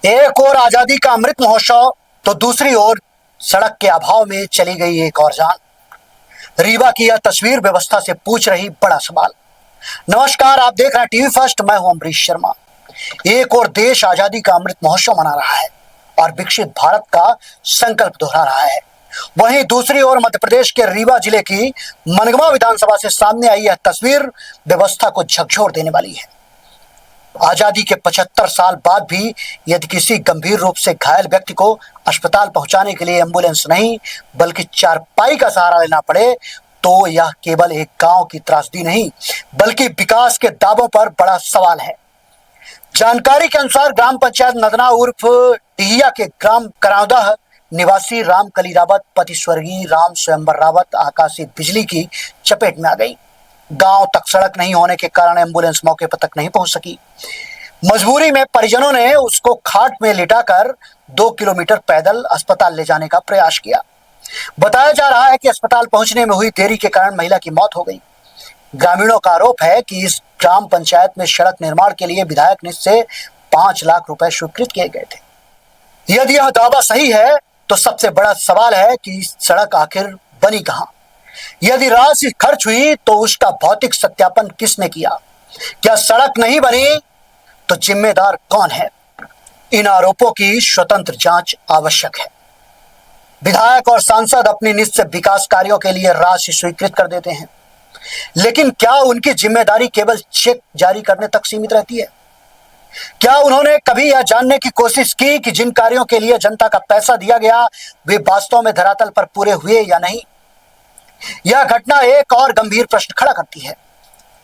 एक और आजादी का अमृत महोत्सव तो दूसरी ओर सड़क के अभाव में चली गई एक और जान। रीवा की यह तस्वीर व्यवस्था से पूछ रही बड़ा सवाल। नमस्कार, आप देख रहे हैं टीवी फर्स्ट, मैं हूं अमरीश शर्मा। एक और देश आजादी का अमृत महोत्सव मना रहा है और विकसित भारत का संकल्प दोहरा रहा है। वहीं दूसरी ओर मध्य प्रदेश के रीवा जिले की मनगवा विधानसभा से सामने आई यह तस्वीर व्यवस्था को झकझोर देने वाली है। आजादी के 75 साल बाद भी यदि किसी गंभीर रूप से घायल व्यक्ति को अस्पताल पहुंचाने के लिए एम्बुलेंस नहीं बल्कि चारपाई का सहारा लेना पड़े तो यह केवल एक गांव की त्रासदी नहीं बल्कि विकास के दावों पर बड़ा सवाल है। जानकारी के अनुसार ग्राम पंचायत नदना उर्फ टिहिया के ग्राम करावदह निवासी राम कली रावत पति स्वर्गीय राम स्वयंवर रावत आकाशीय बिजली की चपेट में आ गई। गांव तक सड़क नहीं होने के कारण एम्बुलेंस मौके पर तक नहीं पहुंच सकी। मजबूरी में परिजनों ने उसको खाट में लिटाकर 2 किलोमीटर पैदल अस्पताल ले जाने का प्रयास किया। बताया जा रहा है कि अस्पताल पहुंचने में हुई देरी के कारण महिला की मौत हो गई। ग्रामीणों का आरोप है कि इस ग्राम पंचायत में सड़क निर्माण के लिए विधायक निधि से 5 लाख रुपए स्वीकृत किए गए थे। यदि यह दावा सही है तो सबसे बड़ा सवाल है कि सड़क आखिर बनी कहां? यदि राशि खर्च हुई तो उसका भौतिक सत्यापन किसने किया? क्या सड़क नहीं बनी तो जिम्मेदार कौन है? इन आरोपों की स्वतंत्र जांच आवश्यक है। विधायक और सांसद अपनी निधि से विकास कार्यों के लिए राशि स्वीकृत कर देते हैं, लेकिन क्या उनकी जिम्मेदारी केवल चेक जारी करने तक सीमित रहती है? क्या उन्होंने कभी यह जानने की कोशिश की कि जिन कार्यों के लिए जनता का पैसा दिया गया वे वास्तव में धरातल पर पूरे हुए या नहीं? यह घटना एक और गंभीर प्रश्न खड़ा करती है।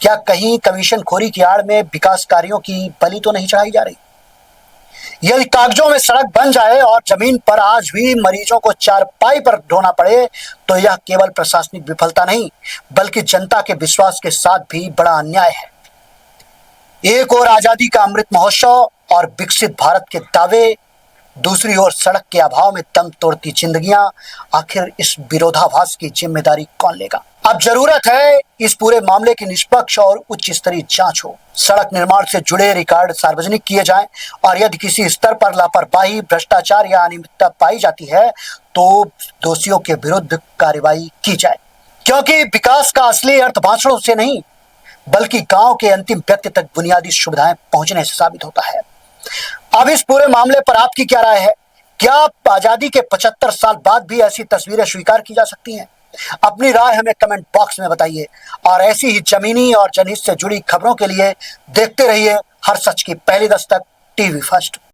क्या कहीं कमीशन खोरी की आड़ में विकास कार्यों की बलि तो नहीं चढ़ाई जा रही? यदि कागजों में सड़क बन जाए और जमीन पर आज भी मरीजों को चारपाई पर ढोना पड़े तो यह केवल प्रशासनिक विफलता नहीं बल्कि जनता के विश्वास के साथ भी बड़ा अन्याय है। एक ओर आजादी का अमृत महोत्सव और विकसित भारत के दावे, दूसरी ओर सड़क के अभाव में दम तोड़ती जिंदगियां। आखिर इस विरोधाभास की जिम्मेदारी कौन लेगा? अब जरूरत है इस पूरे मामले की निष्पक्ष और उच्च स्तरीय जांच हो। सड़क निर्माण से जुड़े रिकॉर्ड सार्वजनिक किए जाएं और यदि किसी स्तर पर लापरवाही, भ्रष्टाचार या अनियमितता पाई जाती है तो दोषियों के विरुद्ध कार्रवाई की जाए, क्योंकि विकास का असली अर्थ भाषणों से नहीं बल्कि गांव के अंतिम व्यक्ति तक बुनियादी सुविधाएं पहुंचने से साबित होता है। अब इस पूरे मामले पर आपकी क्या राय है? क्या आजादी के 75 साल बाद भी ऐसी तस्वीरें स्वीकार की जा सकती हैं? अपनी राय हमें कमेंट बॉक्स में बताइए और ऐसी ही जमीनी और जनहित से जुड़ी खबरों के लिए देखते रहिए हर सच की पहली दस्तक टीवी फर्स्ट।